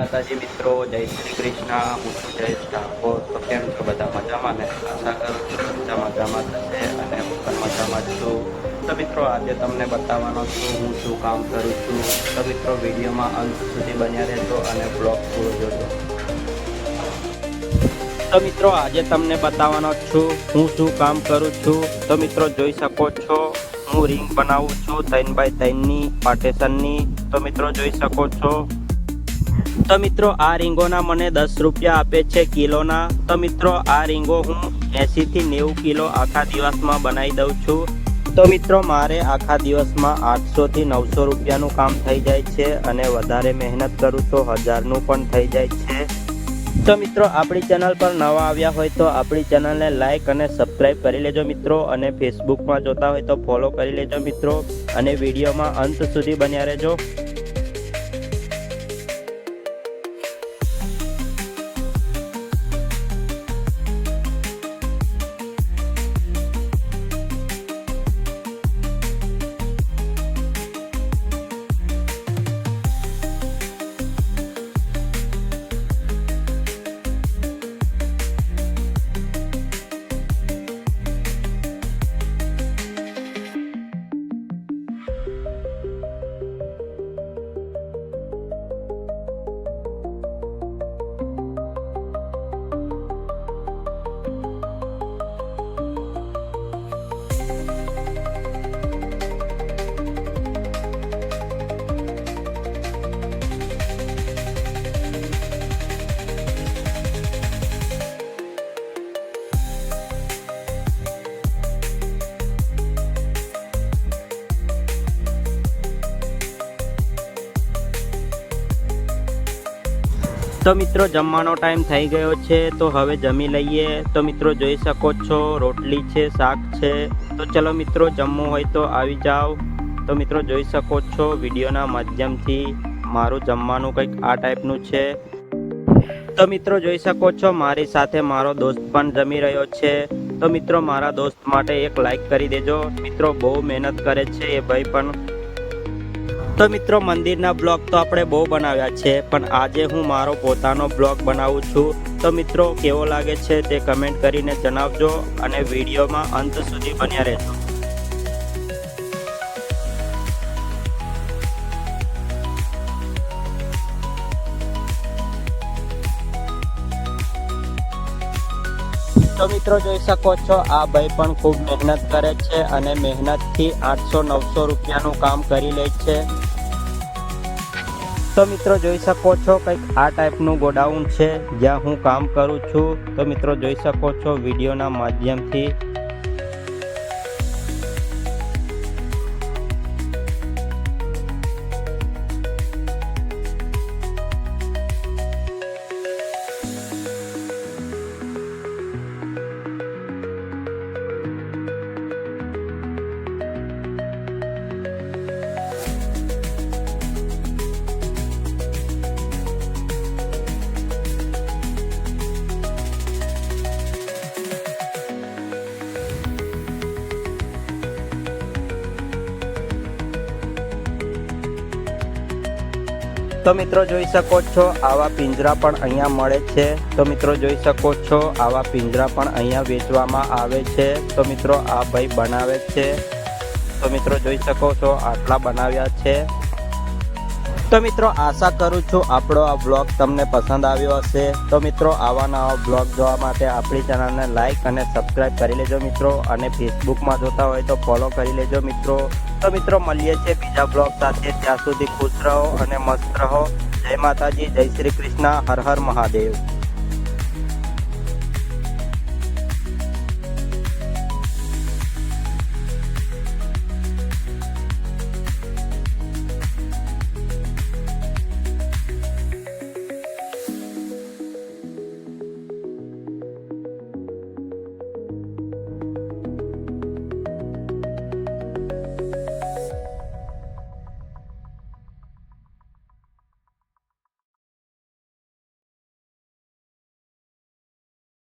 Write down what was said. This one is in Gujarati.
માતાજી મિત્રો, જય શ્રી કૃષ્ણ. હું છું જયેશ ઠાકોર. તો કેમ છો બધા? મજામાં ને? આશા કરું છું બધા મજામાં થશે અને હું પણ મજામાં જ છું. તો મિત્રો આજે તમને બતાવવાનો છું હું શું કામ કરું છું. તો મિત્રો વિડીયોમાં અંત સુધી બન્યા રહેજો અને બ્લોગ પૂરો જોજો. તો મિત્રો આજે તમને બતાવવાનો છું હું શું કામ કરું છું. તો મિત્રો જોઈ શકો છો હું રિંગ બનાવું છું 3x3ની પાર્ટેશનની. તો મિત્રો જોઈ શકો છો. તો મિત્રો આ રીંગોના મને 10 રૂપિયા આપે છે કિલોના. તો મિત્રો આ રીંગો હું 80 થી 90 કિલો આખા દિવસમાં બનાવી દઉં છું. તો મિત્રો મારે આખા દિવસમાં 800 થી 900 રૂપિયાનું કામ થઈ જાય છે અને વધારે મહેનત કરું તો 1000નું પણ થઈ જાય છે. તો મિત્રો આપણી ચેનલ પર નવા આવ્યા હોય તો આપણી ચેનલને લાઈક અને સબસ્ક્રાઈબ કરી લેજો મિત્રો, અને ફેસબુકમાં જોતા હોય તો ફોલો કરી લેજો મિત્રો, અને વિડીયોમાં અંત સુધી બન્યા રહેજો. તો મિત્રો જમવાનો ટાઈમ થઈ ગયો છે, તો હવે જમી લઈએ. તો મિત્રો જોઈ શકો છો રોટલી છે, શાક છે. તો ચલો મિત્રો જમવું હોય તો આવી જાઓ. તો મિત્રો જોઈ શકો છો વિડીયોના માધ્યમથી મારું જમવાનું કંઈક આ ટાઈપનું છે. તો મિત્રો જોઈ શકો છો મારી સાથે મારો દોસ્ત પણ જમી રહ્યો છે. તો મિત્રો મારા દોસ્ત માટે એક લાઈક કરી દેજો મિત્રો, બહુ મહેનત કરે છે એ ભાઈ પણ. તો મિત્રો મંદિરના બ્લોગ તો આપણે બહુ બનાવ્યા છે, પણ આજે હું મારો પોતાનો બ્લોગ બનાવું છું. તો મિત્રો કેવો લાગે છે તે કમેન્ટ કરીને જણાવજો અને વિડીયોમાં અંત સુધી બન્યા રહેજો. તો મિત્રો જોઈ શકો છો આ ભાઈ પણ ખૂબ મહેનત કરે છે અને મહેનતથી 800-900 રૂપિયાનું કામ કરી લે છે. તો મિત્રો જોઈ શકો છો કંઈક આ ટાઈપનું ગોડાઉન છે જ્યાં હું કામ કરું છું. તો મિત્રો જોઈ શકો છો વિડીયોના માધ્યમથી. તો મિત્રો જોઈ શકો છો આવા પિંજરા પણ અહીંયા મળે છે. તો મિત્રો જોઈ શકો છો આવા પિંજરા પણ અહીંયા વેચવામાં આવે છે. તો મિત્રો આ ભાઈ બનાવે છે. તો મિત્રો જોઈ શકો છો આટલા બનાવ્યા છે. તો મિત્રો આશા કરું છું આપણો આ બ્લોગ તમને પસંદ આવ્યો હશે. તો મિત્રો આવા નવા બ્લોગ જોવા માટે આપણી ચેનલને લાઈક અને સબસ્ક્રાઈબ કરી લેજો મિત્રો, અને ફેસબુકમાં જોતા હોય તો ફોલો કરી લેજો મિત્રો. તો મિત્રો મળીએ છીએ બીજા બ્લોગ સાથે. ત્યાં સુધી ખુશ રહો અને મસ્ત રહો. જય માતાજી, જય શ્રી કૃષ્ણ, હર હર મહાદેવ.